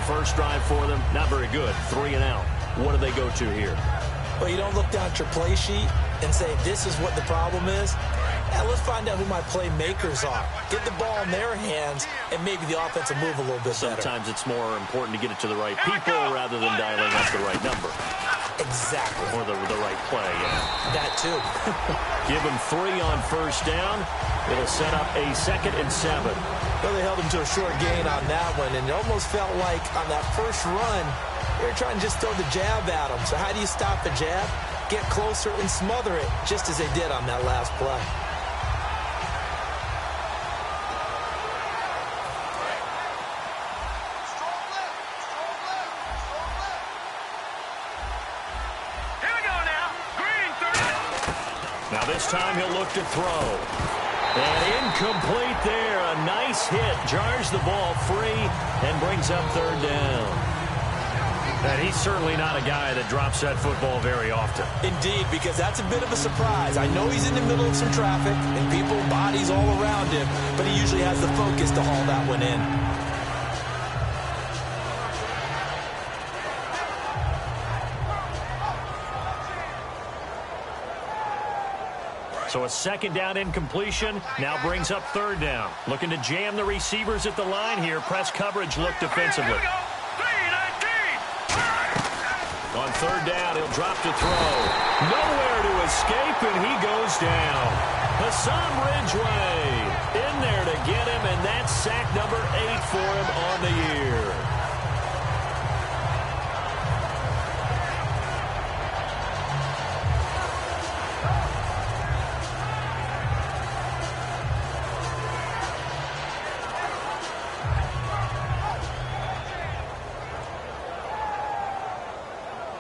first drive for them, not very good. 3 and out. What do they go to here? Well, you don't look down at your play sheet and say, this is what the problem is. Yeah, let's find out who my playmakers are. Get the ball in their hands, and maybe the offense will move a little bit better. Sometimes it's more important to get it to the right people rather than dialing up the right number. Exactly. Or the right play, yeah. That too. Give him 3 on first down. It'll set up a 2nd and 7. Well, they held him to a short gain on that one, and it almost felt like on that first run, they were trying to just throw the jab at him. So how do you stop the jab? Get closer and smother it, just as they did on that last play. Now this time he'll look to throw. And incomplete there. A nice hit. Jars the ball free and brings up 3rd down. And he's certainly not a guy that drops that football very often. Indeed, because that's a bit of a surprise. I know he's in the middle of some traffic and people, bodies all around him, but he usually has the focus to haul that one in. So a 2nd down incompletion now brings up 3rd down. Looking to jam the receivers at the line here. Press coverage look defensively. On 3rd down, he'll drop to throw. Nowhere to escape, and he goes down. Hassan Ridgeway in there to get him, and that's sack number 8 for him on the year.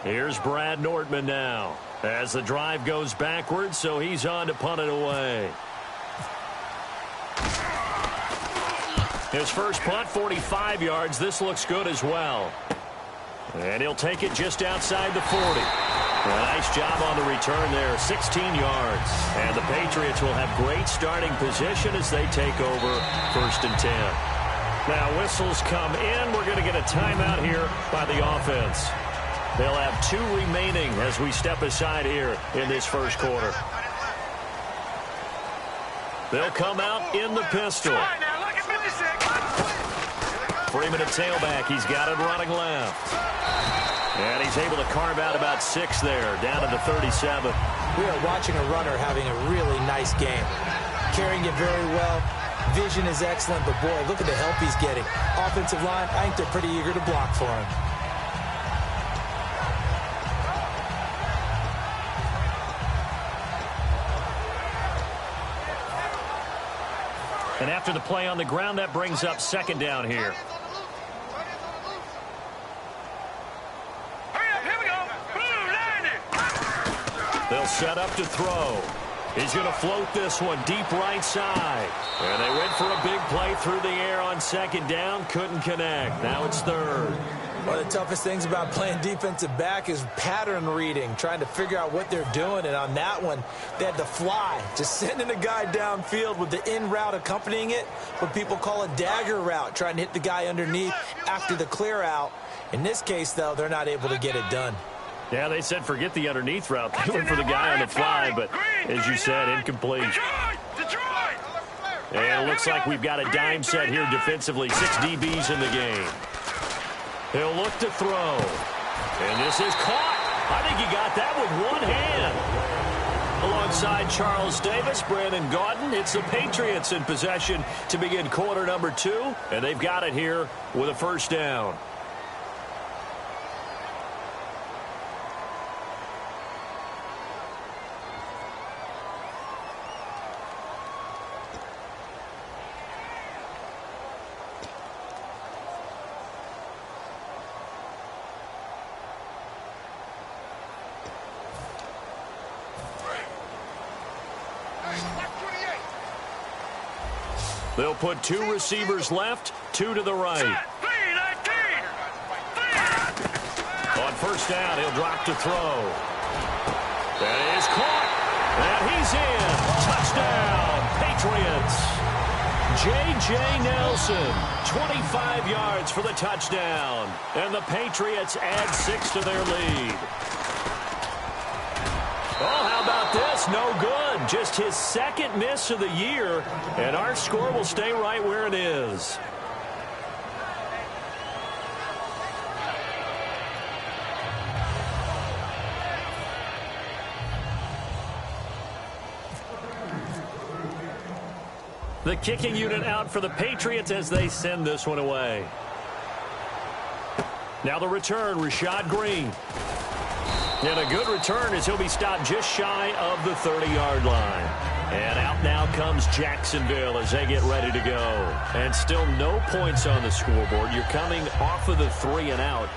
Here's Brad Nordman now as the drive goes backwards, so he's on to punt it away. His first punt, 45 yards. This looks good as well. And he'll take it just outside the 40. A nice job on the return there, 16 yards. And the Patriots will have great starting position as they take over 1st and 10. Now whistles come in. We're going to get a timeout here by the offense. They'll have 2 remaining as we step aside here in this first quarter. They'll come out in the pistol. Freeman at tailback. He's got it running left. And he's able to carve out about 6 there, down to the 37. We are watching a runner having a really nice game. Carrying it very well. Vision is excellent, but boy, look at the help he's getting. Offensive line, I think they're pretty eager to block for him. And after the play on the ground, that brings up 2nd down here. They'll set up to throw. He's going to float this one deep right side. And they went for a big play through the air on 2nd down. Couldn't connect. Now it's 3rd. One of the toughest things about playing defensive back is pattern reading, trying to figure out what they're doing. And on that one, they had to fly, just sending a guy downfield with the in route accompanying it, what people call a dagger route, trying to hit the guy underneath after the clear out. In this case, though, they're not able to get it done. Yeah, they said forget the underneath route. They went for the guy on the fly, but as you said, incomplete. And it looks like we've got a dime set here defensively. 6 DBs in the game. He'll look to throw. And this is caught. I think he got that with one hand. Alongside Charles Davis, Brandon Gaudin, it's the Patriots in possession to begin quarter number 2. And they've got it here with a 1st down. They'll put 2 receivers left, 2 to the right. On 1st down, he'll drop to throw. That is caught. And he's in. Touchdown, Patriots. J.J. Nelson, 25 yards for the touchdown. And the Patriots add 6 to their lead. Oh, how about this? No good. Just his second miss of the year, and our score will stay right where it is. The kicking unit out for the Patriots as they send this one away. Now the return, Rashad Green. And a good return as he'll be stopped just shy of the 30-yard line. And out now comes Jacksonville as they get ready to go. And still no points on the scoreboard. You're coming off of the 3 and out.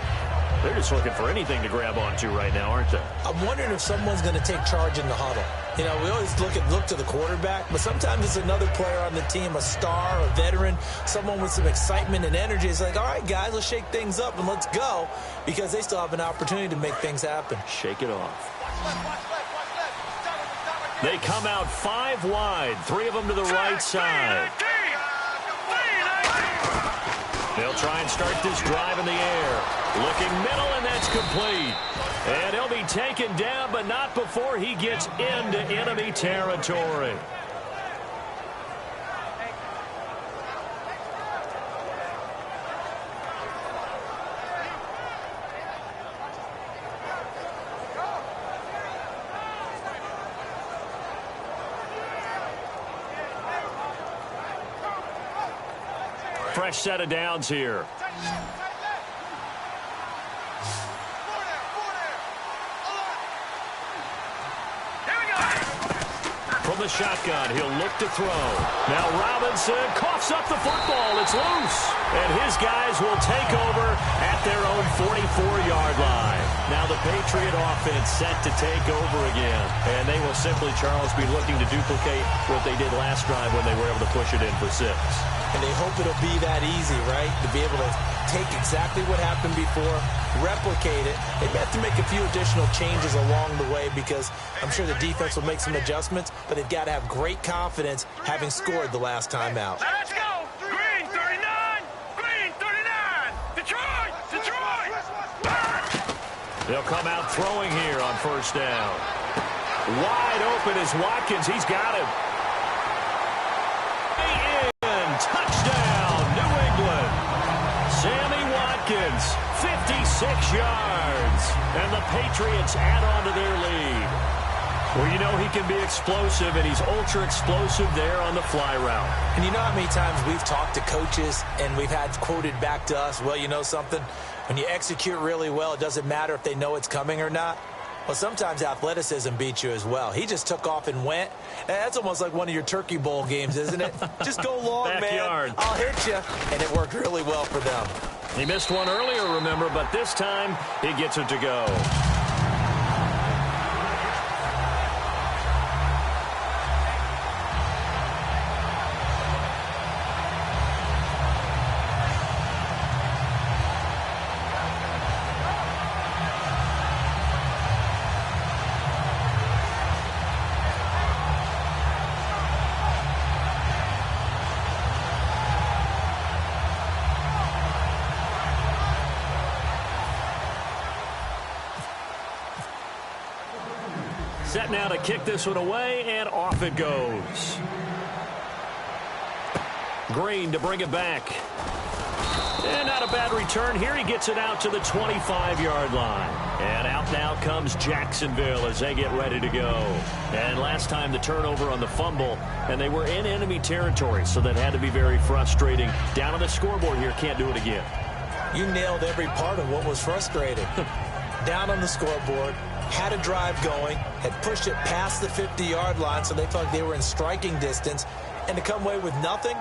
They're just looking for anything to grab onto right now, aren't they? I'm wondering if someone's going to take charge in the huddle. You know, we always look to the quarterback, but sometimes it's another player on the team, a star, a veteran, someone with some excitement and energy. It's like, all right, guys, let's shake things up and let's go, because they still have an opportunity to make things happen. Shake it off. They come out 5 wide, 3 of them to the right side. They'll try and start this drive in the air. Looking middle, and that's complete. And he'll be taken down, but not before he gets into enemy territory. Fresh set of downs here. From the shotgun, he'll look to throw. Now Robinson coughs up the football. It's loose. And his guys will take over at their own 44-yard line. Now the Patriot offense set to take over again. And they will simply, Charles, be looking to duplicate what they did last drive when they were able to push it in for 6. And they hope it'll be that easy, right? To be able to take exactly what happened before, replicate it. They may have to make a few additional changes along the way, because I'm sure the defense will make some adjustments, but they've got to have great confidence having scored the last time out. Let's go! Green 39! Green 39! Detroit! Detroit! They'll come out throwing here on first down. Wide open is Watkins. He's got him. Touchdown, New England. Sammy Watkins, 56 yards. And the Patriots add on to their lead. Well, you know he can be explosive, and he's ultra-explosive there on the fly route. And you know how many times we've talked to coaches and we've had quoted back to us, well, you know something? When you execute really well, it doesn't matter if they know it's coming or not. Well, sometimes athleticism beats you as well. He just took off and went. That's almost like one of your Turkey Bowl games, isn't it? Just go long, Backyard. man. I'll hit you. And it worked really well for them. He missed one earlier, remember, but this time he gets it to go. Set now to kick this one away, and off it goes. Green to bring it back. And not a bad return here. He gets it out to the 25-yard line. And out now comes Jacksonville as they get ready to go. And last time the turnover on the fumble, and they were in enemy territory, so that had to be very frustrating. Down on the scoreboard here, can't do it again. You nailed every part of what was frustrating. Down on the scoreboard, had a drive going, had pushed it past the 50-yard line, so they felt like they were in striking distance, and to come away with nothing,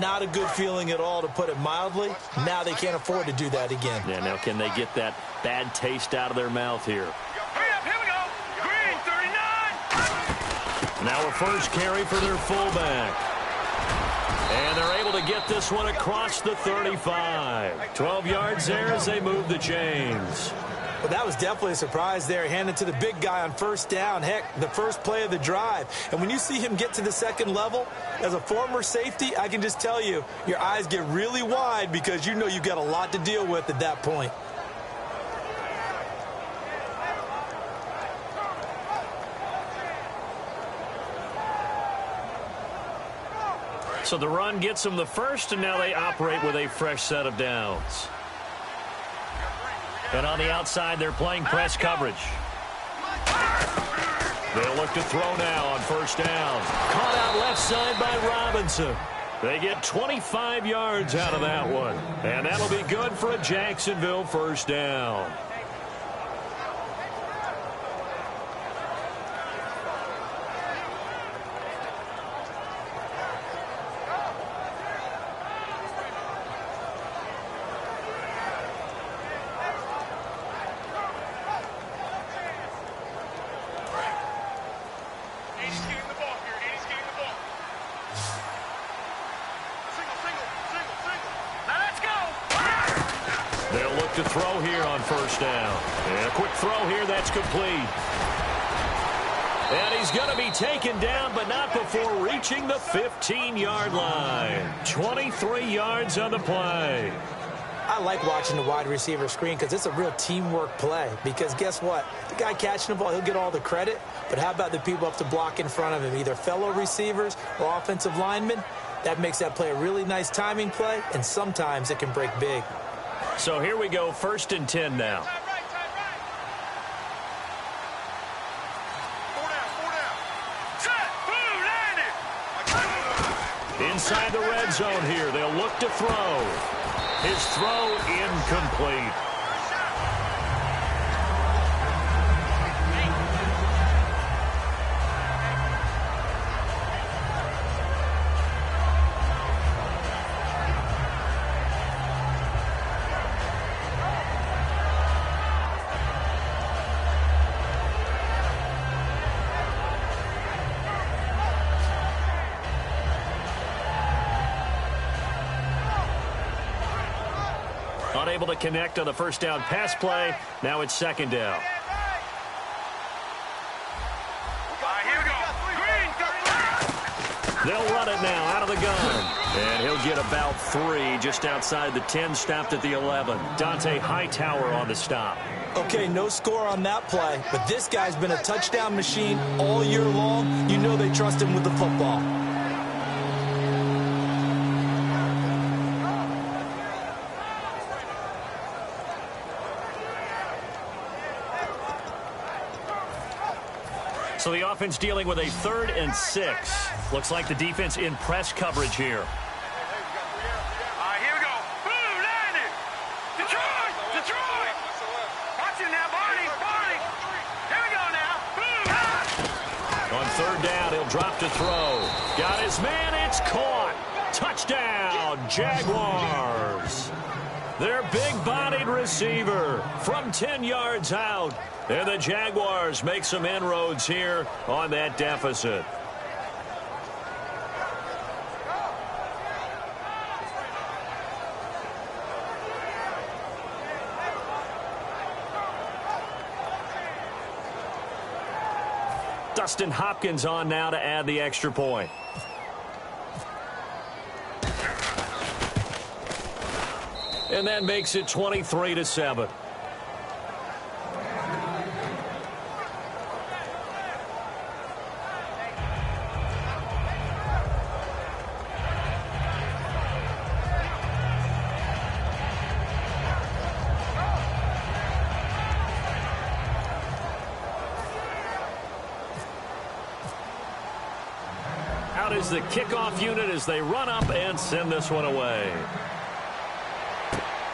not a good feeling at all, to put it mildly. Now they can't afford to do that again. Yeah, now can they get that bad taste out of their mouth here? Hurry up, here we go! Green 39! Now a first carry for their fullback. And they're able to get this one across the 35. 12 yards there as they move the chains. Well, that was definitely a surprise there, handed to the big guy on first down. Heck, the first play of the drive. And when you see him get to the second level, as a former safety, I can just tell you, your eyes get really wide because you know you've got a lot to deal with at that point. So the run gets them the first, and now they operate with a fresh set of downs. And on the outside, they're playing press coverage. They'll look to throw now on first down. Caught out left side by Robinson. They get 25 yards out of that one. And that'll be good for a Jacksonville first down. To throw here on first down. And a quick throw here, that's complete. And he's going to be taken down, but not before reaching the 15-yard line. 23 yards on the play. I like watching the wide receiver screen because it's a real teamwork play. Because guess what? The guy catching the ball, he'll get all the credit. But how about the people up to block in front of him, either fellow receivers or offensive linemen? That makes that play a really nice timing play, and sometimes it can break big. So here we go, 1st and 10 now. Inside the red zone here, they'll look to throw. His throw incomplete. Unable to connect on the first down pass play. Now it's 2nd down. They'll run it now out of the gun. And he'll get about 3 just outside the 10, stopped at the 11. Dante Hightower on the stop. Okay, no score on that play, but this guy's been a touchdown machine all year long. You know they trust him with the football. So the offense dealing with a 3rd and 6. Looks like the defense in press coverage here. All right, here we go. Boom, landed. Detroit, Detroit. Watch it now, Barney, Barney. Here we go now. Boom. On 3rd down, he'll drop to throw. Got his man, it's caught. Touchdown, Jaguars. Their big-bodied receiver from 10 yards out. And the Jaguars make some inroads here on that deficit. Dustin Hopkins on now to add the extra point. And that makes it 23-7. Out is the kickoff unit as they run up and send this one away.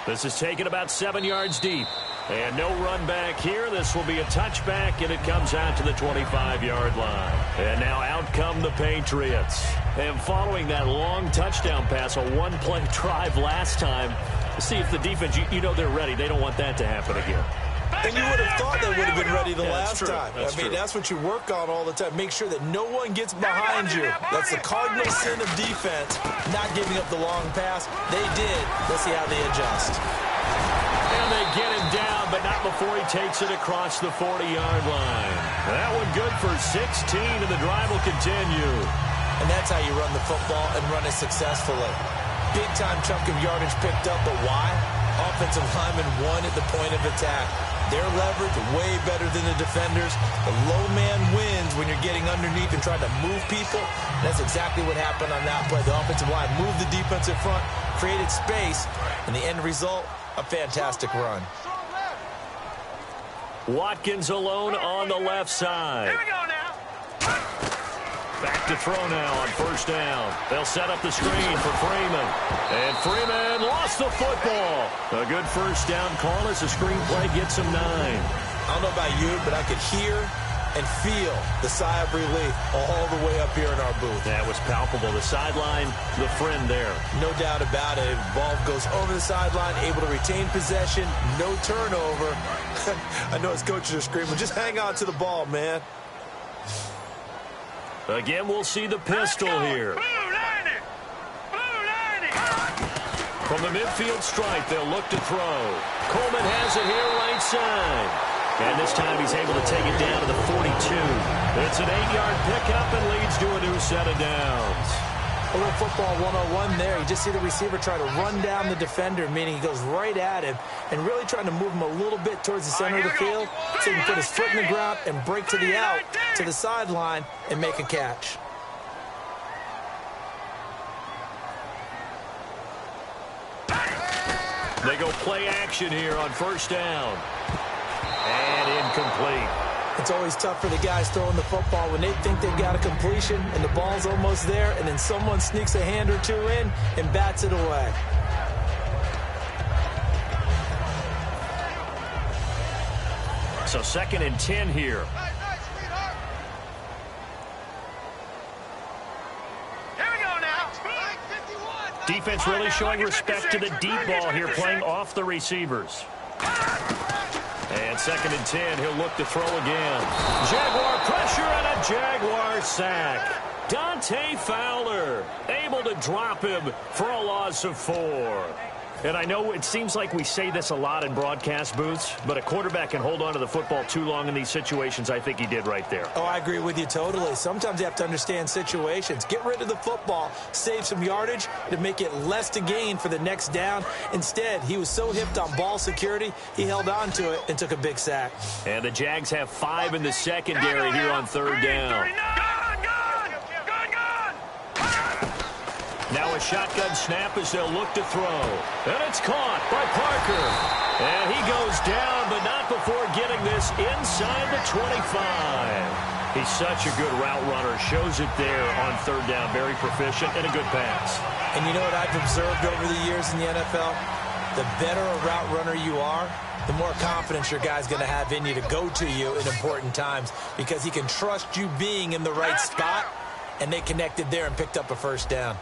This is taken about 7 yards deep. And no run back here. This will be a touchback, and it comes out to the 25-yard line. And now out come the Patriots. And following that long touchdown pass, a one-play drive last time, see if the defense, you know they're ready. They don't want that to happen again. And you would have thought they would have been ready the last time. That's true. That's what you work on all the time. Make sure that no one gets behind you. That's the cardinal sin of defense, not giving up the long pass. They did. Let's see how they adjust. And they get him down, but not before he takes it across the 40-yard line. That one good for 16, and the drive will continue. And that's how you run the football and run it successfully. Big-time chunk of yardage picked up, but why? Offensive linemen won at the point of attack. Their leverage way better than the defenders. The low man wins when you're getting underneath and trying to move people. That's exactly what happened on that play. The offensive line moved the defensive front, created space, and the end result, a fantastic run. Watkins alone on the left side. Here we go now. Back to throw now on first down. They'll set up the screen for Freeman. And Freeman lost the football. A good first down call as the screenplay gets him 9. I don't know about you, but I could hear and feel the sigh of relief all the way up here in our booth. That was palpable. The sideline, the friend there. No doubt about it. Ball goes over the sideline, able to retain possession, no turnover. I know his coaches are screaming, just hang on to the ball, man. Again, we'll see the pistol here. Blue 90. Blue 90. From the midfield stripe, they'll look to throw. Coleman has it here right side. And this time he's able to take it down to the 42. It's an 8-yard pickup and leads to a new set of downs. A little football 101 there. You just see the receiver try to run down the defender, meaning he goes right at him and really trying to move him a little bit towards the center of the field so he can put his foot in the ground and break to the out, to the sideline, and make a catch. They go play action here on first down. And incomplete. It's always tough for the guys throwing the football when they think they've got a completion and the ball's almost there, and then someone sneaks a hand or two in and bats it away. So 2nd and 10 here. Here we go now. Defense really showing respect to the deep ball here, playing off the receivers. And 2nd and 10, he'll look to throw again. Jaguar pressure and a Jaguar sack. Dante Fowler able to drop him for a loss of 4. And I know it seems like we say this a lot in broadcast booths, but a quarterback can hold on to the football too long in these situations. I think he did right there. Oh, I agree with you totally. Sometimes you have to understand situations. Get rid of the football, save some yardage to make it less to gain for the next down. Instead, he was so hipped on ball security, he held on to it and took a big sack. And the Jags have 5 in the secondary here on 3rd down. Now a shotgun snap as they'll look to throw. And it's caught by Parker. And he goes down, but not before getting this inside the 25. He's such a good route runner. Shows it there on 3rd down. Very proficient and a good pass. And you know what I've observed over the years in the NFL? The better a route runner you are, the more confidence your guy's going to have in you to go to you in important times because he can trust you being in the right spot, and they connected there and picked up a first down.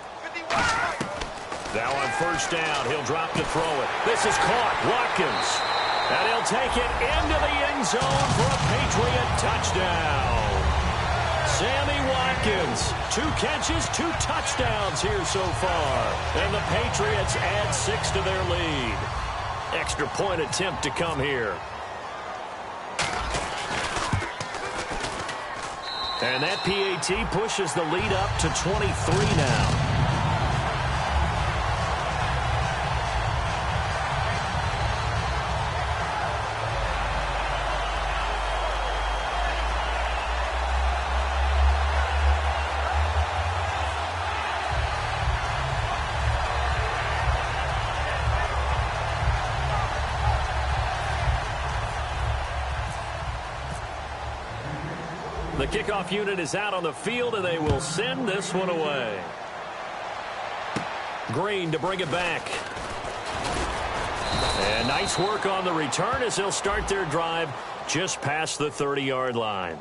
Now on first down, he'll drop to throw it. This is caught. Watkins. And he'll take it into the end zone for a Patriot touchdown. Sammy Watkins, 2 catches, 2 touchdowns here so far. And the Patriots add 6 to their lead. Extra point attempt to come here. And that PAT pushes the lead up to 23 now. The kickoff unit is out on the field, and they will send this one away. Green to bring it back. And nice work on the return as they'll start their drive just past the 30-yard line.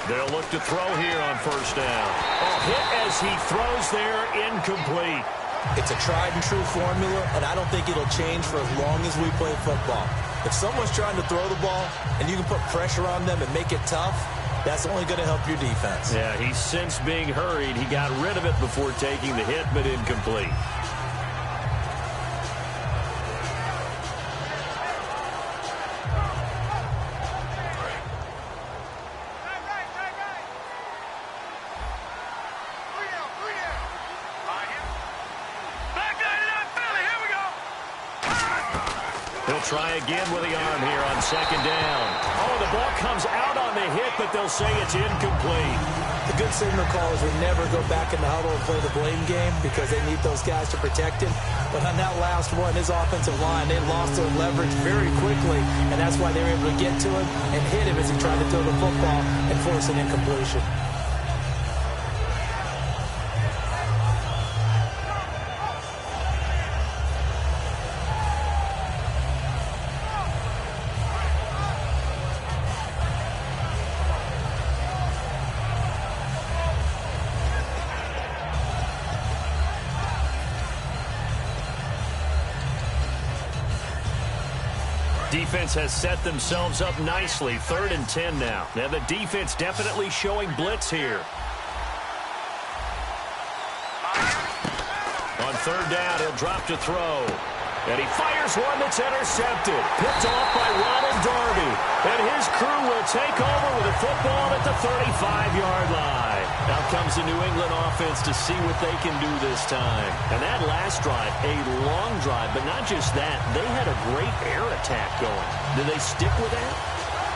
They'll look to throw here on first down. Oh, hit as he throws there, incomplete. It's a tried-and-true formula, and I don't think it'll change for as long as we play football. If someone's trying to throw the ball and you can put pressure on them and make it tough, that's only going to help your defense. Yeah, he's since being hurried. He got rid of it before taking the hit, but incomplete. Try again with the arm here on second down. Oh, the ball comes out on the hit, but they'll say it's incomplete. The good signal call is we never go back in the huddle and play the blame game because they need those guys to protect him. But on that last one, his offensive line, they lost their leverage very quickly, and that's why they were able to get to him and hit him as he tried to throw the football and force an incompletion. Defense has set themselves up nicely. 3rd and 10 now. Now the defense definitely showing blitz here. On 3rd down, he'll drop to throw. And he fires one that's intercepted. Picked off by Ronald Darby. And his crew will take over with a football at the 35-yard line. Now comes the New England offense to see what they can do this time. And that last drive, a long drive, but not just that. They had a great air attack going. Do they stick with that?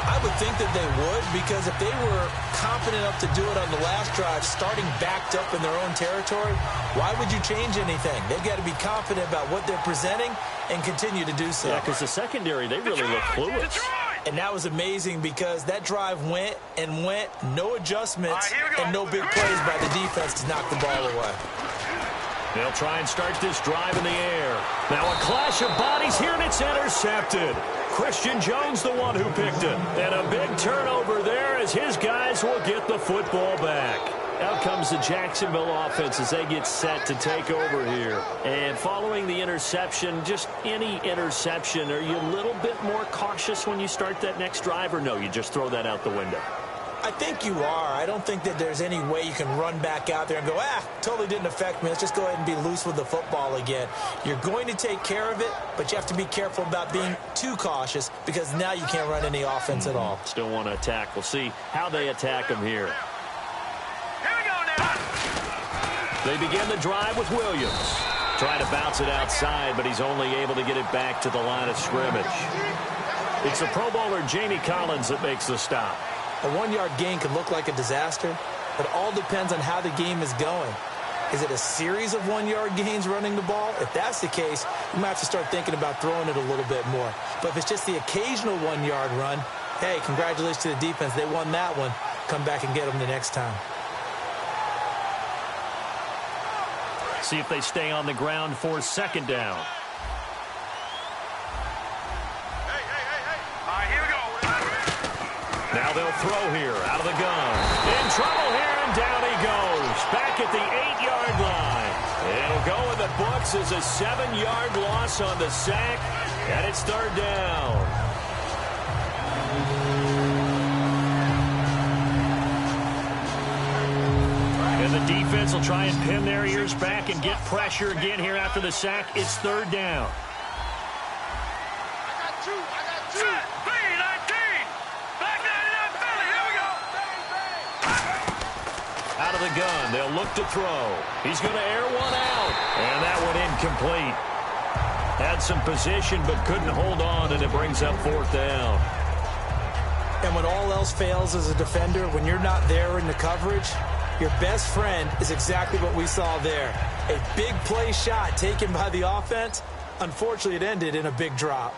I would think that they would, because if they were confident enough to do it on the last drive, starting backed up in their own territory, why would you change anything? They've got to be confident about what they're presenting and continue to do so. Yeah, because the secondary, they really look clueless. And that was amazing because that drive went and went, no adjustments, and no big plays by the defense to knock the ball away. They'll try and start this drive in the air. Now a clash of bodies here, and it's intercepted. Christian Jones, the one who picked it. And a big turnover there as his guys will get the football back. Out comes the Jacksonville offense as they get set to take over here. And following the interception, just any interception, are you a little bit more cautious when you start that next drive, or no, you just throw that out the window? I think you are. I don't think that there's any way you can run back out there and go, totally didn't affect me. Let's just go ahead and be loose with the football again. You're going to take care of it, but you have to be careful about being too cautious because now you can't run any offense at all. Still want to attack. We'll see how they attack them here. Here we go now. They begin the drive with Williams. Trying to bounce it outside, but he's only able to get it back to the line of scrimmage. It's the Pro Bowler Jamie Collins that makes the stop. A 1-yard gain could look like a disaster, but it all depends on how the game is going. Is it a series of 1-yard gains running the ball? If that's the case, you might have to start thinking about throwing it a little bit more. But if it's just the occasional 1-yard run, hey, congratulations to the defense. They won that one. Come back and get them the next time. See if they stay on the ground for second down. Now they'll throw here out of the gun. In trouble here, and down he goes. Back at the 8-yard line. It'll go in the books as a 7-yard loss on the sack, and it's 3rd down. And the defense will try and pin their ears back and get pressure again here after the sack. It's 3rd down. Out of the gun, they'll look to throw. He's going to air one out, and that one incomplete. Had some position, but couldn't hold on, and it brings up 4th down. And when all else fails as a defender, when you're not there in the coverage, your best friend is exactly what we saw there. A big play shot taken by the offense. Unfortunately, it ended in a big drop.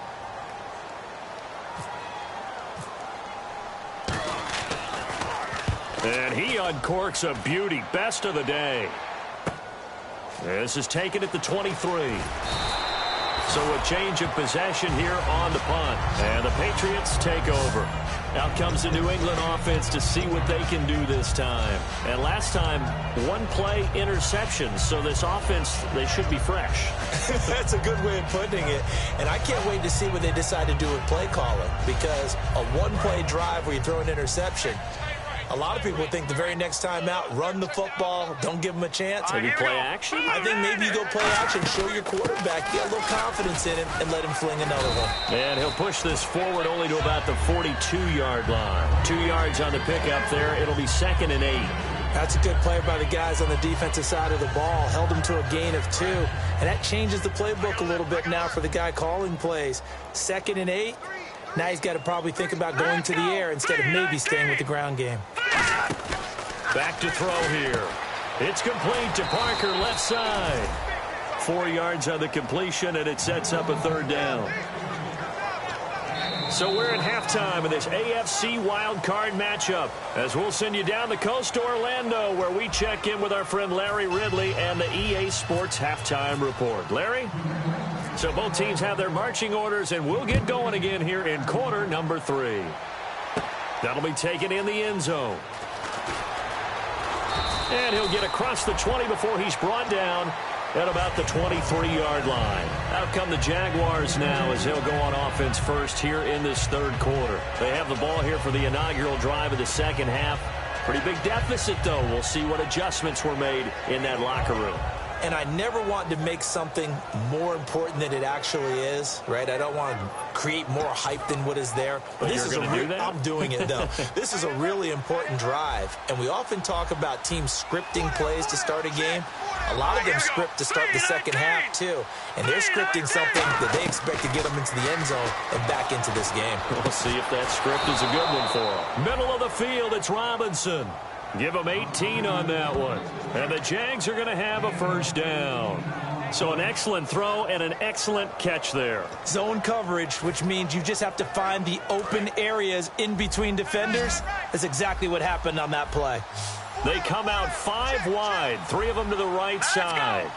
And he uncorks a beauty. Best of the day. This is taken at the 23. So a change of possession here on the punt. And the Patriots take over. Out comes the New England offense to see what they can do this time. And last time, one play interception. So this offense, they should be fresh. That's a good way of putting it. And I can't wait to see what they decide to do with play calling, because a one-play drive where you throw an interception, a lot of people think the very next time out, run the football, don't give them a chance. Maybe play action? I think maybe you go play action, show your quarterback, get a little confidence in him, and let him fling another one. And he'll push this forward only to about the 42-yard line. 2 yards on the pickup there. It'll be 2nd and 8. That's a good play by the guys on the defensive side of the ball. Held him to a gain of 2. And that changes the playbook a little bit now for the guy calling plays. 2nd and 8. Now he's got to probably think about going to the air instead of maybe staying with the ground game. Back to throw here. It's complete to Parker, left side. 4 yards on the completion, and it sets up a 3rd down. So we're at halftime of this AFC wildcard matchup, as we'll send you down the coast to Orlando, where we check in with our friend Larry Ridley and the EA Sports Halftime Report. Larry? So both teams have their marching orders, and we'll get going again here in quarter number 3. That'll be taken in the end zone. And he'll get across the 20 before he's brought down at about the 23-yard line. Out come the Jaguars now as they'll go on offense first here in this 3rd quarter. They have the ball here for the inaugural drive of the 2nd half. Pretty big deficit, though. We'll see what adjustments were made in that locker room. And I never want to make something more important than it actually is, right? I don't want to create more hype than what is there. But this you're is going to do that? I'm doing it, though. This is a really important drive. And we often talk about teams scripting plays to start a game. A lot of them script to start the 2nd half, too. And they're scripting something that they expect to get them into the end zone and back into this game. We'll see if that script is a good one for them. Middle of the field, it's Robinson. Give them 18 on that one. And the Jags are going to have a 1st down. So an excellent throw and an excellent catch there. Zone coverage, which means you just have to find the open areas in between defenders. That's exactly what happened on that play. They come out 5 wide, 3 of them to the right side.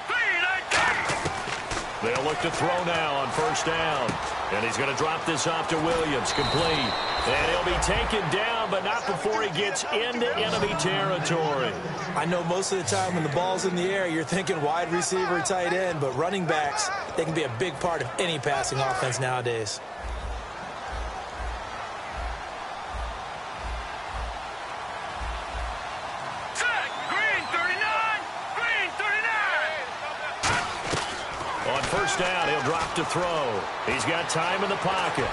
They'll look to throw now on 1st down. And he's going to drop this off to Williams, complete. And he'll be taken down, but not before he gets into enemy territory. I know most of the time when the ball's in the air, you're thinking wide receiver, tight end, but running backs, they can be a big part of any passing offense nowadays. On 1st down, he'll drop to throw. He's got time in the pocket.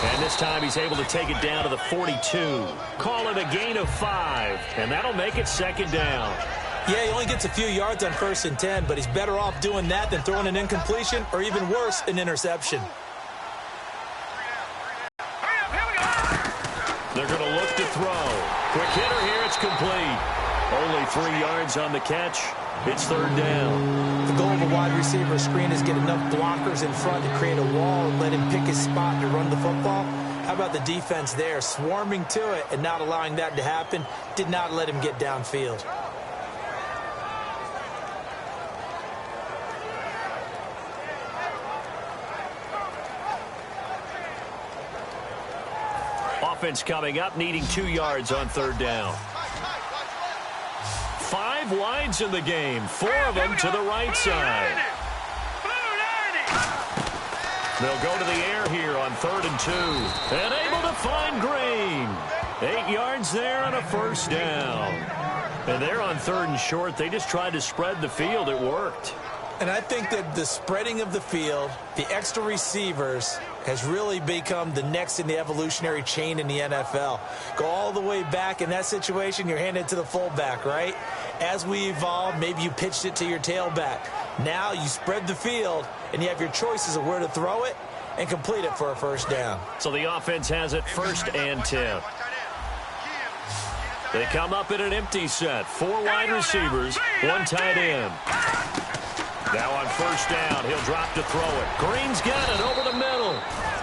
And this time he's able to take it down to the 42. Call it a gain of 5, and that'll make it 2nd down. Yeah, he only gets a few yards on 1st and 10, but he's better off doing that than throwing an incompletion or even worse, an interception. They're going to look to throw. Quick hitter here, it's complete. Only 3 yards on the catch. It's 3rd down. The goal of a wide receiver screen is get enough blockers in front to create a wall and let him pick his spot to run the football. How about the defense there, swarming to it and not allowing that to happen? Did not let him get downfield. Offense coming up, needing 2 yards on 3rd down. 5 wides in the game, 4 of them to the right side. They'll go to the air here on 3rd and 2. And able to find Green. 8 yards there and a 1st down. And they're on 3rd and short. They just tried to spread the field. It worked. And I think that the spreading of the field, the extra receivers, has really become the next in the evolutionary chain in the NFL. Go all the way back in that situation, you're handed to the fullback, right? As we evolve, maybe you pitched it to your tailback. Now you spread the field, and you have your choices of where to throw it and complete it for a 1st down. So the offense has it 1st and 10. They come up in an empty set. 4 wide receivers, 1 tight end. Now on 1st down, he'll drop to throw it. Green's got it over the middle.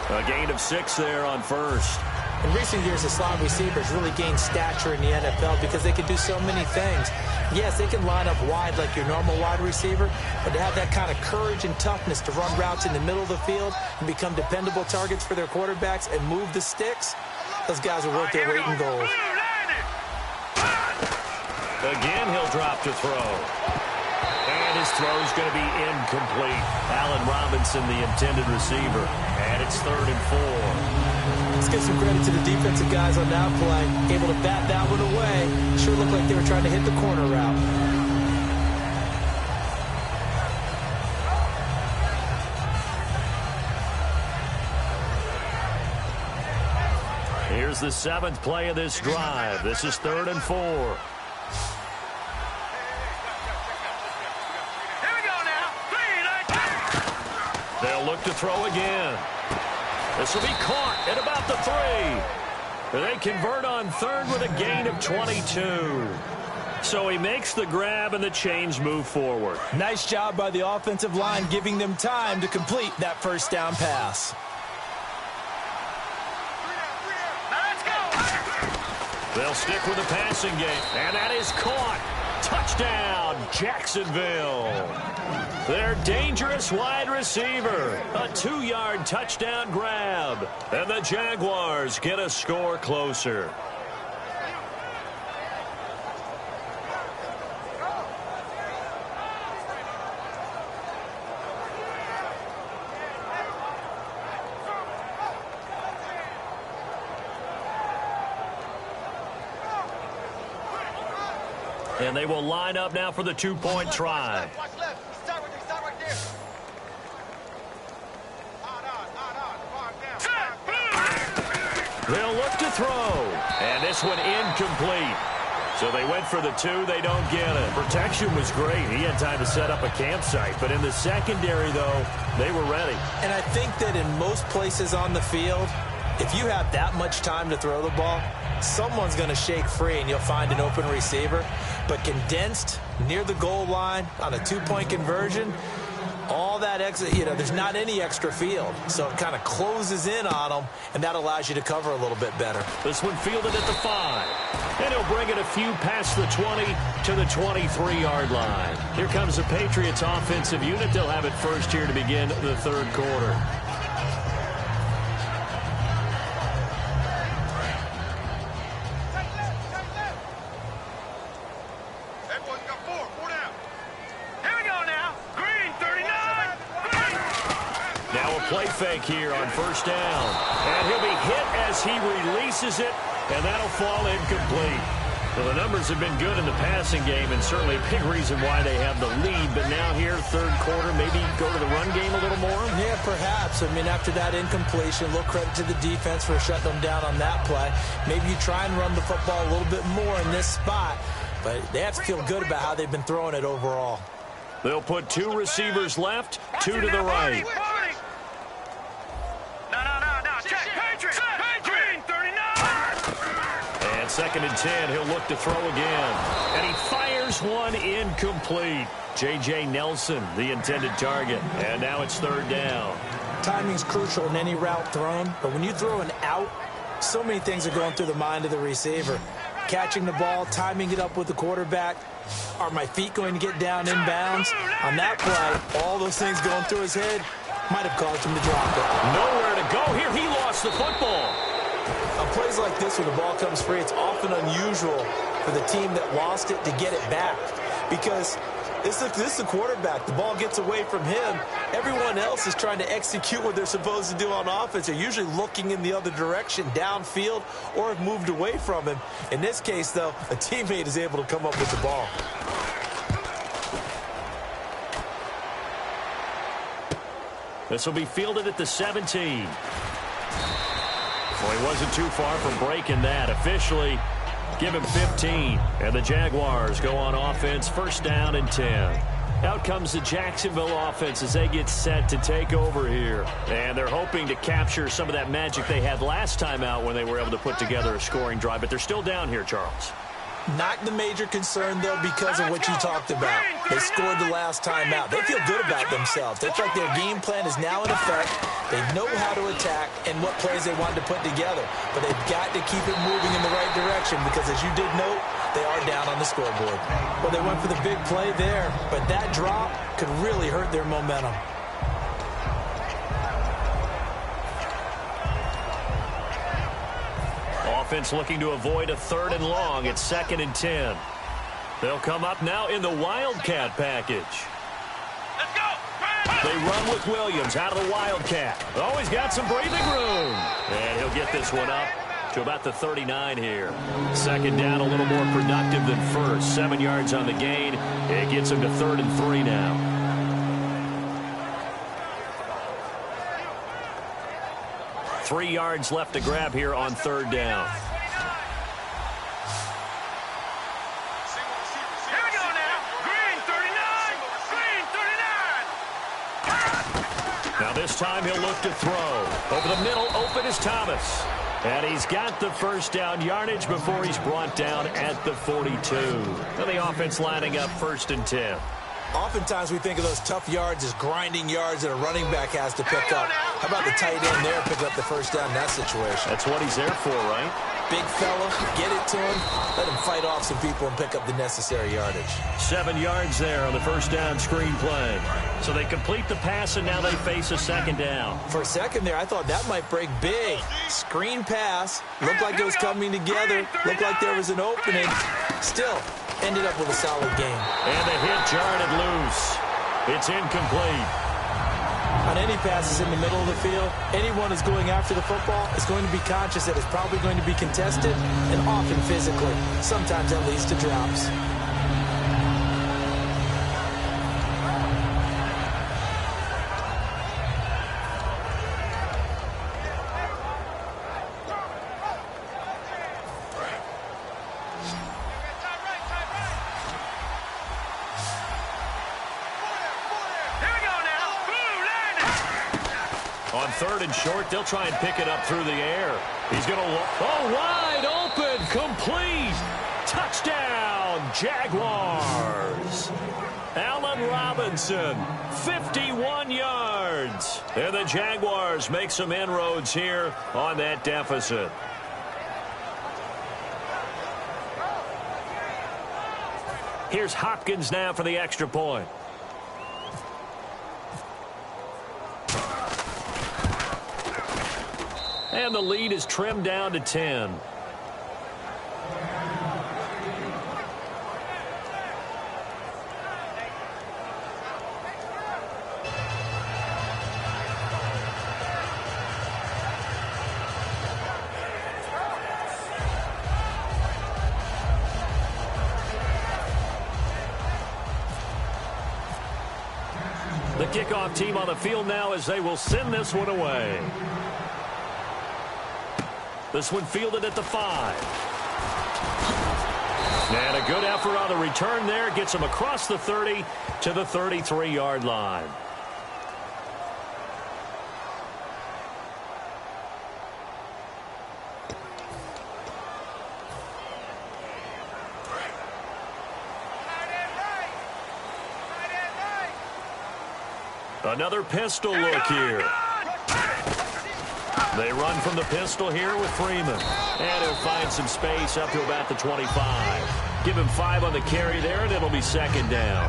A gain of 6 there on 1st. In recent years, the slot receivers really gained stature in the NFL because they can do so many things. Yes, they can line up wide like your normal wide receiver, but to have that kind of courage and toughness to run routes in the middle of the field and become dependable targets for their quarterbacks and move the sticks, Those guys will work their weight in gold. Again, he'll drop to throw. And his throw is going to be incomplete. Allen Robinson, the intended receiver. And it's 3rd and 4. Let's give some credit to the defensive guys on that play. Able to bat that one away. Sure looked like they were trying to hit the corner route. Here's the 7th play of this drive. This is 3rd and 4. Here we go now. 3, They'll look to throw again. This will be caught at about the 3. They convert on 3rd with a gain of 22. So he makes the grab and the chains move forward. Nice job by the offensive line giving them time to complete that first down pass. They'll stick with the passing game. And that is caught. Touchdown, Jacksonville. Their dangerous wide receiver. A 2-yard touchdown grab. And the Jaguars get a score closer. And they will line up now for the 2-point try. Watch left. Start right there. They'll look to throw. And this one incomplete. So they went for the 2. They don't get it. Protection was great. He had time to set up a campsite. But in the secondary, though, they were ready. And I think that in most places on the field, if you have that much time to throw the ball, someone's going to shake free and you'll find an open receiver. But condensed near the goal line on a 2-point conversion, all that extra, there's not any extra field. So it kind of closes in on them, and that allows you to cover a little bit better. This one fielded at the 5. And he'll bring it a few past the 20 to the 23-yard line. Here comes the Patriots offensive unit. They'll have it first here to begin the 3rd quarter. Play fake here on 1st down. And he'll be hit as he releases it, and that'll fall incomplete. Well, the numbers have been good in the passing game, and certainly a big reason why they have the lead. But now here, 3rd quarter, maybe go to the run game a little more? Yeah, perhaps. I mean, after that incompletion, a little credit to the defense for shutting them down on that play. Maybe you try and run the football a little bit more in this spot, but they have to feel good about how they've been throwing it overall. They'll put 2 receivers left, 2 to the right. And 2nd and 10, he'll look to throw again. And he fires one incomplete. J.J. Nelson, the intended target. And now it's 3rd down. Timing's crucial in any route thrown, but when you throw an out, so many things are going through the mind of the receiver. Catching the ball, timing it up with the quarterback. Are my feet going to get down inbounds? On that play, all those things going through his head might have caused him to drop it. Nowhere to go here. He lost the football. On plays like this, when the ball comes free, it's often unusual for the team that lost it to get it back. Because this is the quarterback. The ball gets away from him. Everyone else is trying to execute what they're supposed to do on offense. They're usually looking in the other direction, downfield, or have moved away from him. In this case, though, a teammate is able to come up with the ball. This will be fielded at the 17. Well, he wasn't too far from breaking that. Officially, give him 15. And the Jaguars go on offense, 1st down and 10. Out comes the Jacksonville offense as they get set to take over here. And they're hoping to capture some of that magic they had last time out when they were able to put together a scoring drive. But they're still down here, Charles. Not the major concern, though, because of what you talked about. They scored the last time out. They feel good about themselves. They feel like their game plan is now in effect. They know how to attack and what plays they wanted to put together. But they've got to keep it moving in the right direction because, as you did note, they are down on the scoreboard. Well, they went for the big play there, but that drop could really hurt their momentum. offense looking to avoid a 3rd and long. It's 2nd and 10. They'll come up now in the Wildcat package. Let's go. They run with Williams out of the Wildcat. Oh, he's got some breathing room. And he'll get this one up to about the 39 here. 2nd down, a little more productive than first. 7 yards on the gain. It gets him to 3rd and 3 now. Three yards left to grab here on 3rd down. Here we go now. Green 39. Green 39. Now this time he'll look to throw. Over the middle, open is Thomas. And he's got the 1st down yardage before he's brought down at the 42. And the offense lining up 1st and 10. Oftentimes we think of those tough yards as grinding yards that a running back has to pick up. How about the tight end there pick up the 1st down in that situation? That's what he's there for, right? Big fella, get it to him, let him fight off some people and pick up the necessary yardage. 7 yards there on the 1st down screen play. So they complete the pass, and now they face a 2nd down. For a second there, I thought that might break big. Screen pass, looked like it was coming together, looked like there was an opening. Still, ended up with a solid game. And the hit jarred it loose. It's incomplete. On any passes in the middle of the field, anyone who's going after the football is going to be conscious that it's probably going to be contested and often physically. Sometimes that leads to drops. On 3rd and short, they'll try and pick it up through the air. He's going to look. Oh, wide open, complete. Touchdown, Jaguars. Allen Robinson, 51 yards. And the Jaguars make some inroads here on that deficit. Here's Hopkins now for the extra point. And the lead is trimmed down to 10. The kickoff team on the field now as they will send this one away. This one fielded at the 5. And a good effort on the return there. Gets him across the 30 to the 33-yard line. Another pistol look here. They run from the pistol here with Freeman. And he'll find some space up to about the 25. Give him 5 on the carry there, and it'll be 2nd down.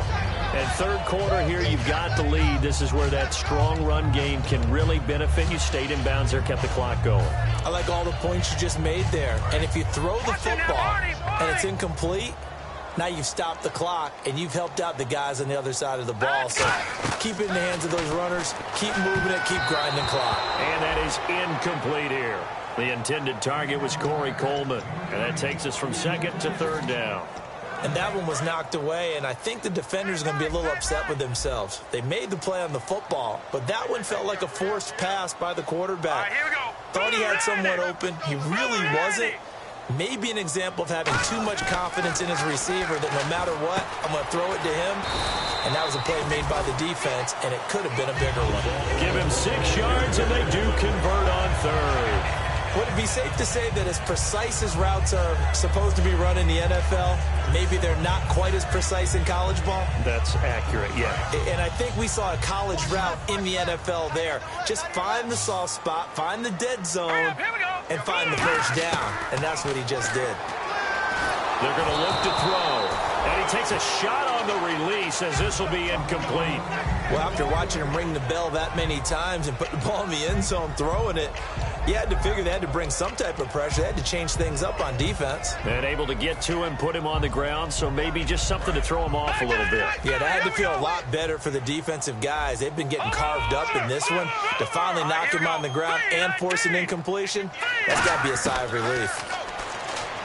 And 3rd quarter here, you've got the lead. This is where that strong run game can really benefit you. Stayed in bounds there, kept the clock going. I like all the points you just made there. And if you throw the football and it's incomplete, now you've stopped the clock, and you've helped out the guys on the other side of the ball. So keep it in the hands of those runners. Keep moving it. Keep grinding clock. And that is incomplete here. The intended target was Corey Coleman. And that takes us from 2nd to 3rd down. And that one was knocked away, and I think the defenders are going to be a little upset with themselves. They made the play on the football, but that one felt like a forced pass by the quarterback. Here we go. Thought he had someone open. He really wasn't. Maybe an example of having too much confidence in his receiver that no matter what, I'm going to throw it to him. And that was a play made by the defense, and it could have been a bigger one. Give him 6 yards, and they do convert on 3rd. Would it be safe to say that as precise as routes are supposed to be run in the NFL, maybe they're not quite as precise in college ball? That's accurate, yeah. And I think we saw a college route in the NFL there. Just find the soft spot, find the dead zone, and find the 1st down. And that's what he just did. They're going to look to throw. And he takes a shot on on the release as this will be incomplete. Well, after watching him ring the bell that many times and put the ball in the end zone throwing it, you had to figure they had to bring some type of pressure. They had to change things up on defense. And able to get to him, put him on the ground, so maybe just something to throw him off a little bit. Yeah, that had to feel a lot better for the defensive guys. They've been getting carved up in this one. To finally knock him on the ground and force an incompletion, that's got to be a sigh of relief.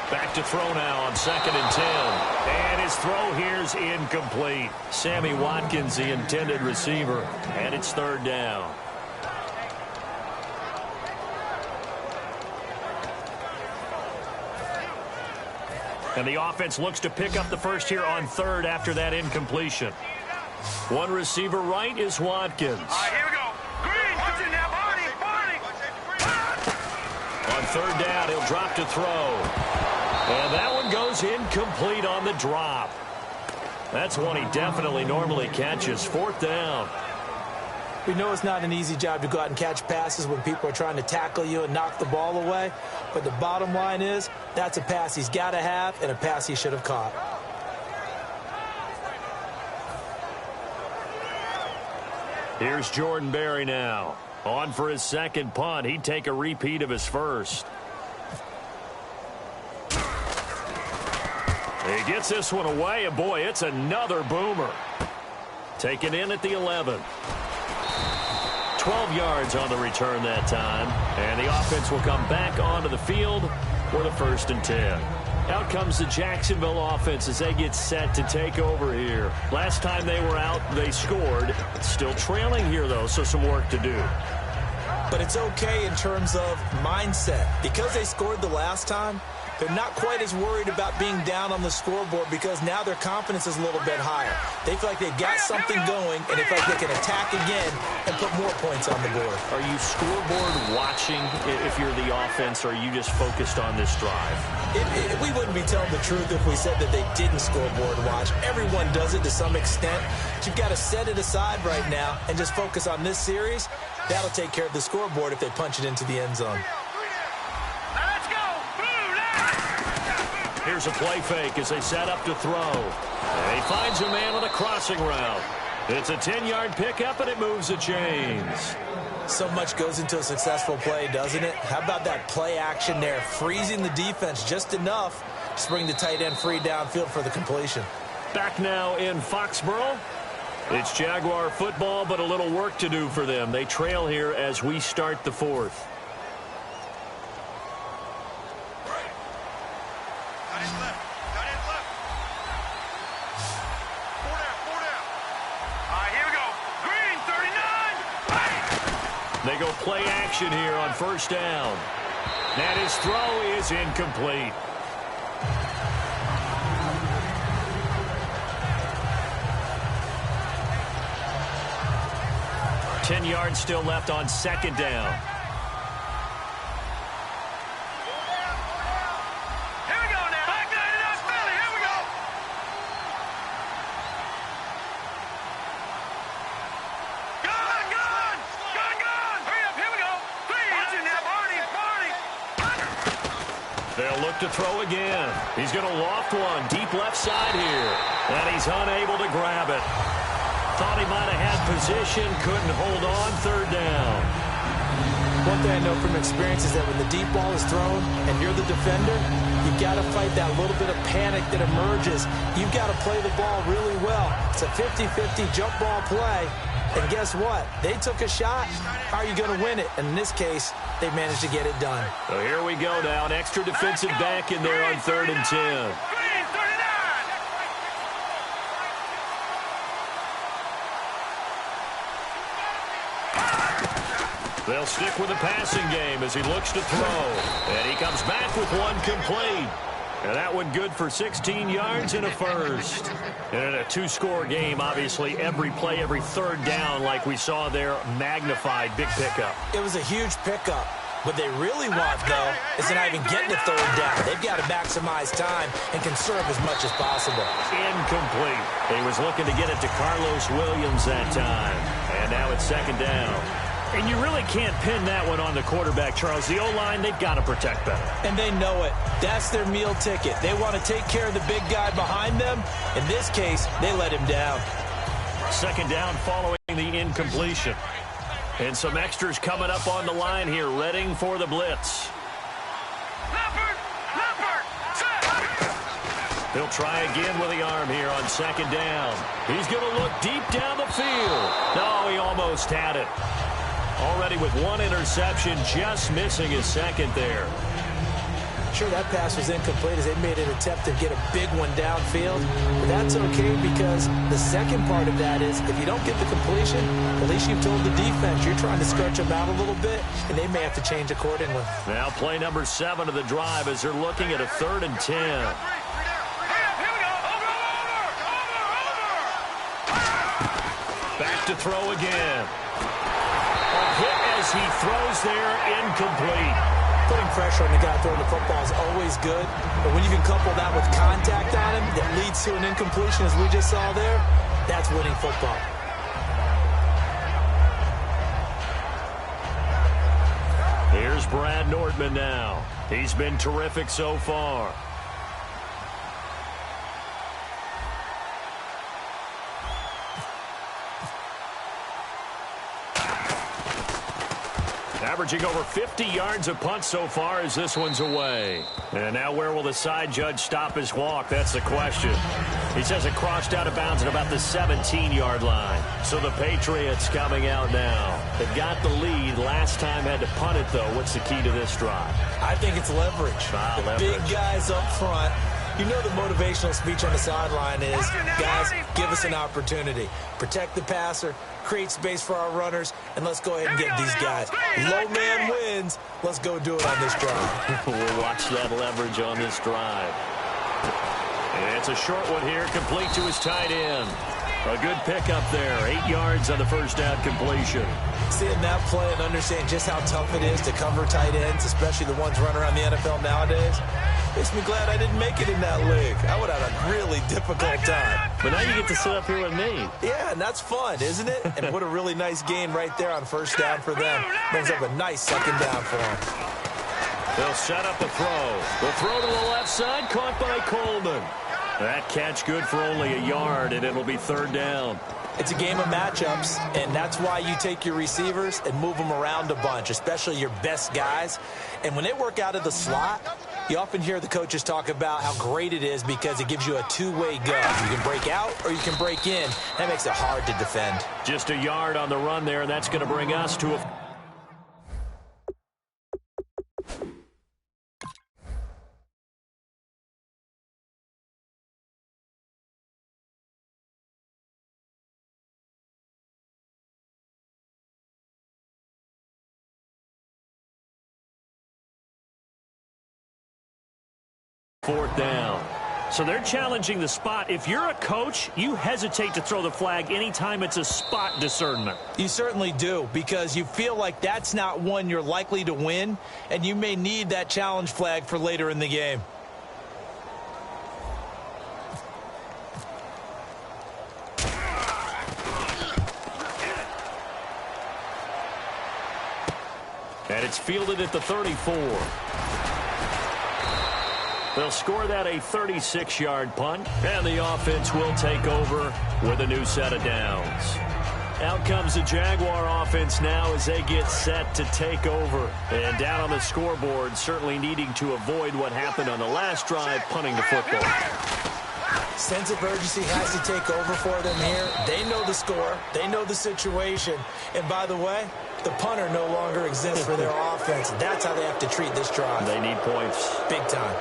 Back to throw now on 2nd and 10. And his throw here's incomplete. Sammy Watkins, the intended receiver, and it's 3rd down. And the offense looks to pick up the first here on 3rd after that incompletion. One receiver right is Watkins. All right, here we go. Green, watch it now, Barney. On 3rd down, he'll drop to throw. And that one goes incomplete on the drop. That's one he definitely normally catches. 4th down. We know it's not an easy job to go out and catch passes when people are trying to tackle you and knock the ball away. But the bottom line is, that's a pass he's got to have and a pass he should have caught. Here's Jordan Berry now. On for his 2nd punt. He'd take a repeat of his first. He gets this one away, and boy, it's another boomer. Taken in at the 11. 12 yards on the return that time. And the offense will come back onto the field for the 1st and 10. Out comes the Jacksonville offense as they get set to take over here. Last time they were out, they scored. Still trailing here, though, so some work to do. But it's okay in terms of mindset. Because they scored the last time, they're not quite as worried about being down on the scoreboard because now their confidence is a little bit higher. They feel like they've got something going, and they feel like they can attack again and put more points on the board. Are you scoreboard watching if you're the offense, or are you just focused on this drive? We wouldn't be telling the truth if we said that they didn't scoreboard watch. Everyone does it to some extent. But you've got to set it aside right now and just focus on this series. That'll take care of the scoreboard if they punch it into the end zone. Here's a play fake as they set up to throw. And he finds a man on a crossing route. It's a 10-yard pickup, and it moves the chains. So much goes into a successful play, doesn't it? How about that play action there, freezing the defense just enough to bring the tight end free downfield for the completion. Back now in Foxborough. It's Jaguar football, but a little work to do for them. They trail here as we start the 4th. They go play action here on 1st down. And his throw is incomplete. Ten yards still left on 2nd down. Here we go now. Back nine and out, Philly. Here we go. Gun. Hurry up. Here we go. Watch it now, Barney. They'll look to throw again. He's going to loft one deep left side here. And he's unable to grab it. Thought he might have had position, couldn't hold on. 3rd down. One thing I know from experience is that when the deep ball is thrown and you're the defender, you've got to fight that little bit of panic that emerges. You've got to play the ball really well. It's a 50-50 jump ball play. And guess what? They took a shot. How are you going to win it? And in this case, they managed to get it done. So here we go now. An extra defensive back in there on 3rd and 10. They'll stick with the passing game as he looks to throw. And he comes back with one complete. And that one good for 16 yards and a first. And in a 2-score game, obviously, every play, every 3rd down, like we saw there, magnified. Big pickup. It was a huge pickup. What they really want, though, is to not even get to 3rd down. They've got to maximize time and conserve as much as possible. Incomplete. He was looking to get it to Carlos Williams that time. And now it's 2nd down. And you really can't pin that one on the quarterback, Charles. The O-line, they've got to protect better. And they know it. That's their meal ticket. They want to take care of the big guy behind them. In this case, they let him down. Second down following the incompletion. And some extras coming up on the line here, readying for the blitz. He'll try again with the arm here on second down. He's going to look deep down the field. No, he almost had it. Already with one interception, just missing his second there. Sure, that pass was incomplete as they made an attempt to get a big one downfield. But that's okay because the second part of that is if you don't get the completion, at least you've told the defense you're trying to stretch them out a little bit, and they may have to change accordingly. Now play number 7 of the drive as they're looking at a 3rd and 10. Back to throw again. A hit as he throws there, incomplete. Putting pressure on the guy throwing the football is always good, but when you can couple that with contact on him that leads to an incompletion, as we just saw there, that's winning football. Here's Brad Nordman now. He's been terrific so far. Averaging over 50 yards a punt so far as this one's away. And now where will the side judge stop his walk? That's the question. He says it crossed out of bounds at about the 17-yard line. So the Patriots coming out now. They've got the lead. Last time had to punt it, though. What's the key to this drive? I think it's leverage. Leverage. Big guys up front. You know the motivational speech on the sideline is, guys, give us an opportunity. Protect the passer, create space for our runners, and let's go ahead and get these guys. Low man wins. Let's go do it on this drive. We'll watch that leverage on this drive. And it's a short one here, complete to his tight end. A good pickup there, 8 yards on the first down completion. Seeing that play and understanding just how tough it is to cover tight ends, especially the ones running around the NFL nowadays, makes me glad I didn't make it in that league. I would have a really difficult time. But now you get to sit up here with me. Yeah, and that's fun, isn't it? And what a really nice game right there on first down for them. Brings up a nice second down for them. They'll set up the throw. The throw to the left side, caught by Coleman. That catch good for only a yard, and it'll be third down. It's a game of matchups, and that's why you take your receivers and move them around a bunch, especially your best guys. And when they work out of the slot, you often hear the coaches talk about how great it is because it gives you a two-way go. You can break out or you can break in. That makes it hard to defend. Just a yard on the run there, and that's going to bring us to a... fourth down. So they're challenging the spot. If you're a coach, you hesitate to throw the flag anytime it's a spot discernment. You certainly do, because you feel like that's not one you're likely to win, and you may need that challenge flag for later in the game. And it's fielded at the 34. They'll score that a 36-yard punt, and the offense will take over with a new set of downs. Out comes the Jaguar offense now as they get set to take over. And down on the scoreboard, certainly needing to avoid what happened on the last drive, punting the football. Sense of urgency has to take over for them here. They know the score. They know the situation. And by the way, the punter no longer exists for their offense. That's how they have to treat this drive. They need points. Big time.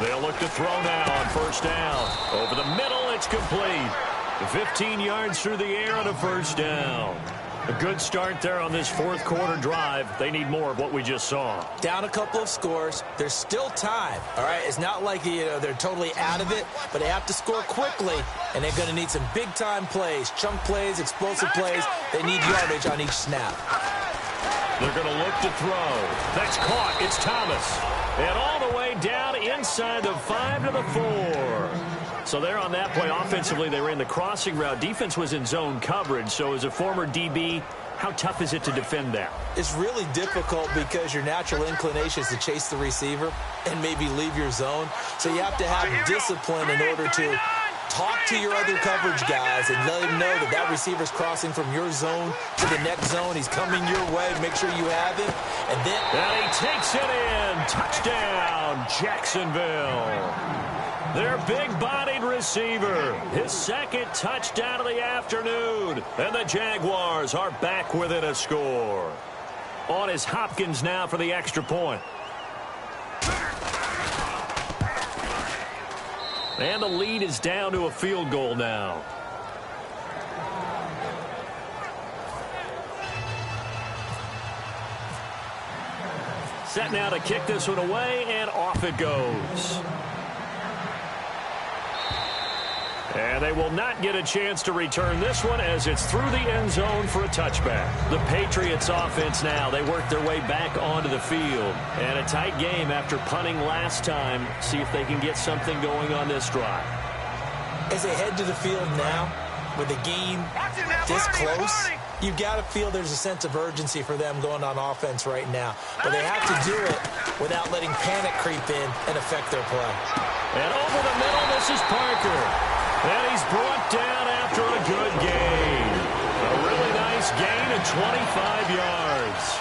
They'll look to throw now on first down. Over the middle, it's complete. 15 yards through the air on a first down. A good start there on this fourth quarter drive. They need more of what we just saw. Down a couple of scores. There's still time, all right? It's not like, they're totally out of it, but they have to score quickly, and they're going to need some big-time plays, chunk plays, explosive plays. They need yardage on each snap. They're going to look to throw. That's caught. It's Thomas. And all the way down inside the 5 to the 4. So there on that play, offensively, they ran the crossing route. Defense was in zone coverage. So as a former DB, how tough is it to defend that? It's really difficult because your natural inclination is to chase the receiver and maybe leave your zone. So you have to have discipline in order to talk to your other coverage guys and let them know that that receiver's crossing from your zone to the next zone. He's coming your way. Make sure you have him. And he takes it in. Touchdown, Jacksonville. Their big-bodied receiver. His second touchdown of the afternoon. And the Jaguars are back within a score. On is Hopkins now for the extra point. And the lead is down to a field goal now. Set now to kick this one away, and off it goes. And they will not get a chance to return this one as it's through the end zone for a touchback. The Patriots offense now, they work their way back onto the field. And a tight game after punting last time. See if they can get something going on this drive. As they head to the field now, with the game this close, you've got to feel there's a sense of urgency for them going on offense right now. But they have to do it without letting panic creep in and affect their play. And over the middle, this is Parker. And he's brought down after a good gain. A really nice gain of 25 yards.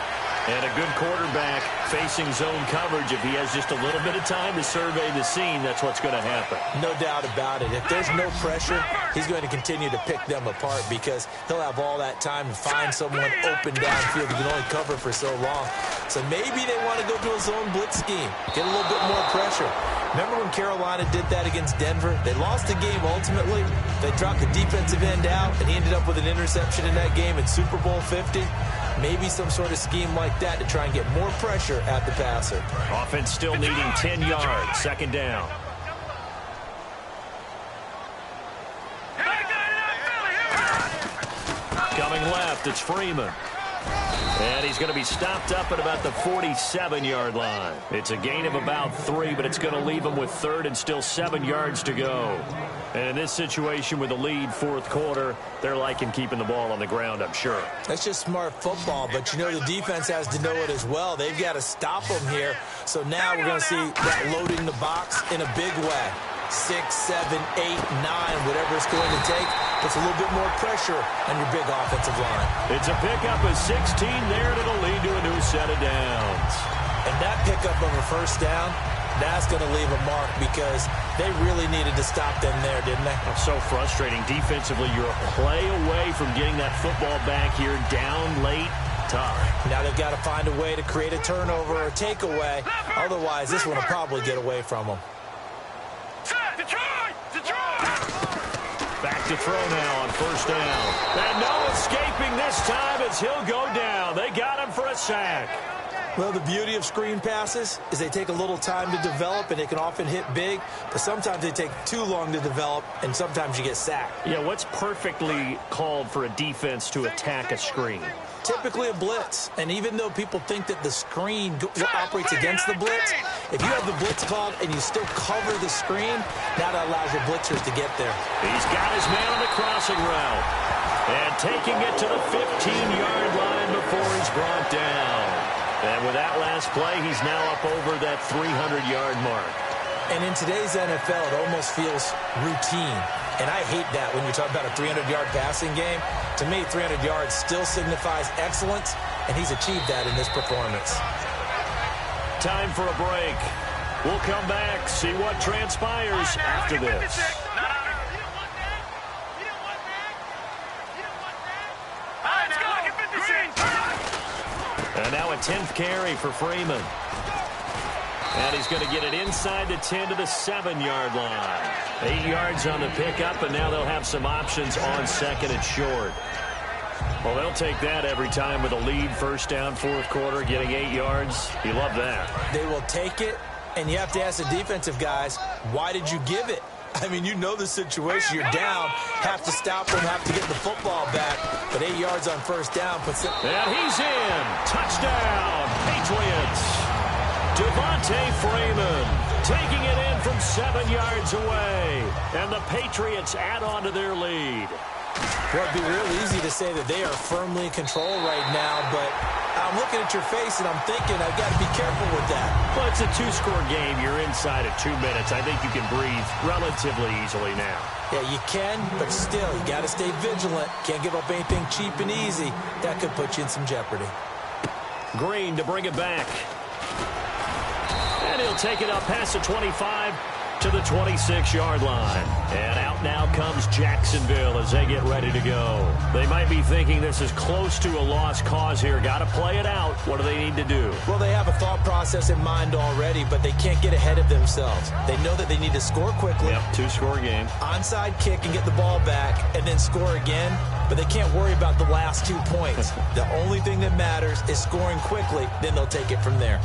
And a good quarterback facing zone coverage. If he has just a little bit of time to survey the scene, that's what's going to happen. No doubt about it. If there's no pressure, he's going to continue to pick them apart because he'll have all that time to find someone open downfield. He can only cover for so long. So maybe they want to go to a zone blitz scheme, get a little bit more pressure. Remember when Carolina did that against Denver? They lost the game ultimately. They dropped the defensive end out, and he ended up with an interception in that game in Super Bowl 50. Maybe some sort of scheme like that to try and get more pressure at the passer. Offense still needing 10 yards. Second down. Coming left, it's Freeman. And he's going to be stopped up at about the 47-yard line. It's a gain of about 3, but it's going to leave him with third and still 7 yards to go. And in this situation with the lead fourth quarter, they're liking keeping the ball on the ground, I'm sure. That's just smart football, but the defense has to know it as well. They've got to stop them here. So now we're going to see that loading the box in a big way. 6, 7, 8, 9, whatever it's going to take. Puts a little bit more pressure on your big offensive line. It's a pickup of 16 there, and it'll lead to a new set of downs. And that pickup of a first down, that's going to leave a mark because they really needed to stop them there, didn't they? That's so frustrating. Defensively, you're a play away from getting that football back here down late. Tough. Now they've got to find a way to create a turnover or takeaway. Otherwise, this one will probably get away from them. Back to throw now on first down. And no escaping this time as he'll go down. They got him for a sack. Well, the beauty of screen passes is they take a little time to develop, and they can often hit big, but sometimes they take too long to develop, and sometimes you get sacked. Yeah, what's perfectly called for a defense to attack a screen? Typically a blitz, and even though people think that the screen operates against the blitz, if you have the blitz called and you still cover the screen, now that allows your blitzers to get there. He's got his man on the crossing route, and taking it to the 15-yard line before he's brought down. And with that last play, he's now up over that 300-yard mark. And in today's NFL, it almost feels routine. And I hate that when you talk about a 300-yard passing game. To me, 300 yards still signifies excellence, and he's achieved that in this performance. Time for a break. We'll come back, see what transpires after this. And now a 10th carry for Freeman. And he's going to get it inside the 10 to the 7-yard line. 8 yards on the pickup, and now they'll have some options on second and short. Well, they'll take that every time with a lead, first down, fourth quarter, getting 8 yards. You love that. They will take it, and you have to ask the defensive guys, why did you give it? I mean, you know the situation. You're down, have to stop them, have to get the football back. But 8 yards on first down puts it. And he's in. Touchdown, Patriots. Devontae Freeman taking it in from 7 yards away. And the Patriots add on to their lead. Well, it'd be real easy to say that they are firmly in control right now, but I'm looking at your face and I'm thinking I've got to be careful with that. Well, it's a 2-score game. You're inside at 2 minutes. I think you can breathe relatively easily now. Yeah, you can, but still, you got to stay vigilant. Can't give up anything cheap and easy. That could put you in some jeopardy. Green to bring it back. And he'll take it up past the 25 to the 26-yard line. And out now comes Jacksonville as they get ready to go. They might be thinking this is close to a lost cause here. Got to play it out. What do they need to do? Well, they have a thought process in mind already, but they can't get ahead of themselves. They know that they need to score quickly. Yep, 2-score game. Onside kick and get the ball back and then score again, but they can't worry about the last 2 points. The only thing that matters is scoring quickly, then they'll take it from there.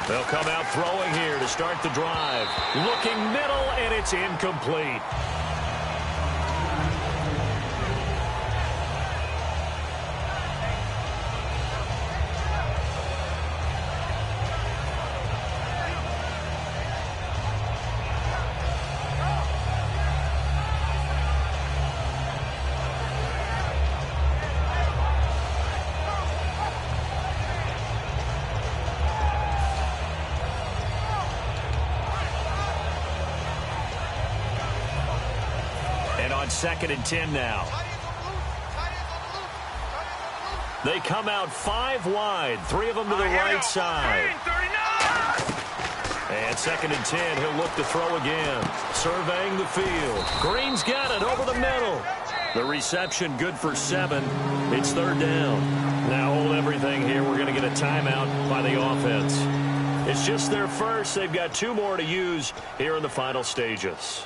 They'll come out throwing here to start the drive. Looking middle, and it's incomplete. On 2nd and 10 now. They come out 5 wide, 3 of them to the right side. And 2nd and 10, he'll look to throw again. Surveying the field. Green's got it over the middle. The reception good for 7. It's 3rd down. Now hold everything here. We're going to get a timeout by the offense. It's just their first. They've got 2 more to use here in the final stages.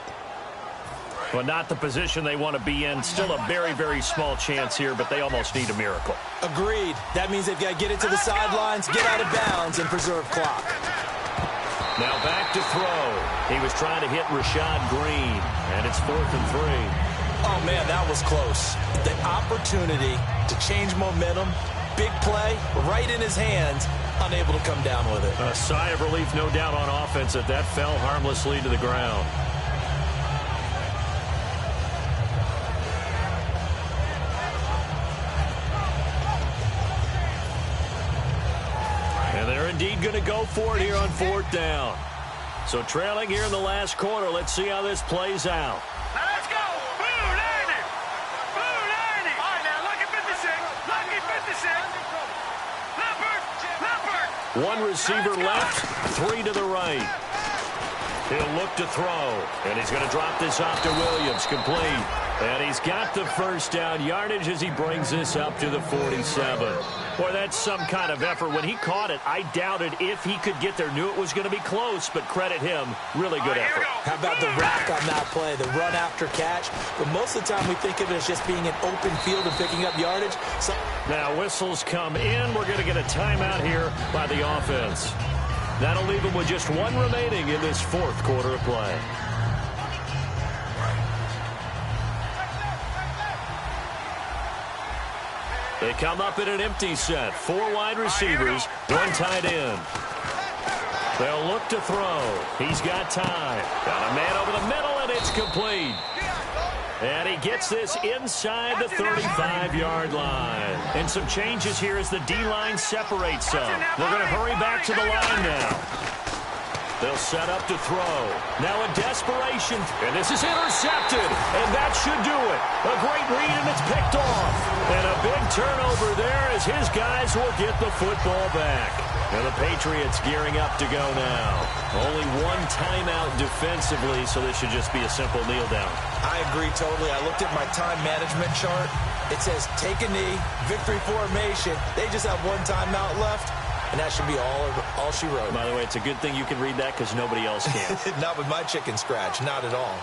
But not the position they want to be in. Still a very, very small chance here, but they almost need a miracle. Agreed. That means they've got to get it to the sidelines, get out of bounds, and preserve clock. Now back to throw. He was trying to hit Rashad Green, and it's 4th and 3. Oh, man, that was close. The opportunity to change momentum, big play, right in his hands, unable to come down with it. A sigh of relief, no doubt, on offense that fell harmlessly to the ground. Indeed going to go for it here on 4th down. So trailing here in the last quarter. Let's see how this plays out. Now let's go. Boo, 90. Boo, 90. All right, now look at 56. Look at 56. Leopard. Leopard. 1 receiver left, 3 to the right. He'll look to throw, and he's going to drop this off to Williams, complete. And he's got the first down yardage as he brings this up to the 47. Boy, that's some kind of effort. When he caught it, I doubted if he could get there. Knew it was going to be close, but credit him. Really good effort. How about the rack on that play, the run after catch? But most of the time we think of it as just being an open field and picking up yardage. So now whistles come in. We're going to get a timeout here by the offense. That'll leave them with just 1 remaining in this 4th quarter of play. They come up in an empty set. 4 wide receivers, 1 tight end. They'll look to throw. He's got time. Got a man over the middle, and it's complete. And he gets this inside the 35-yard line. And some changes here as the D-line separates some. We're going to hurry back to the line now. They'll set up to throw. Now a desperation. And this is intercepted. And that should do it. A great read, and it's picked off. And a big turnover there as his guys will get the football back. And the Patriots gearing up to go now. Only 1 timeout defensively, so this should just be a simple kneel down. I agree totally. I looked at my time management chart. It says take a knee, victory formation. They just have one timeout left, and that should be all she wrote. By the way, it's a good thing you can read that because nobody else can. Not with my chicken scratch, not at all.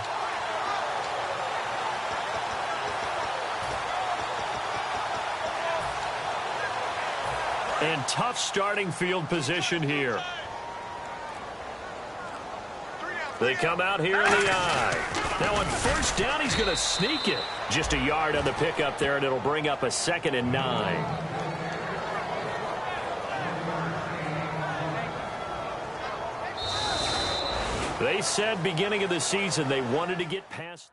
And tough starting field position here. They come out here in the eye. Now on first down, he's going to sneak it. Just a yard on the pickup there, and it'll bring up a 2nd and 9. They said beginning of the season they wanted to get past...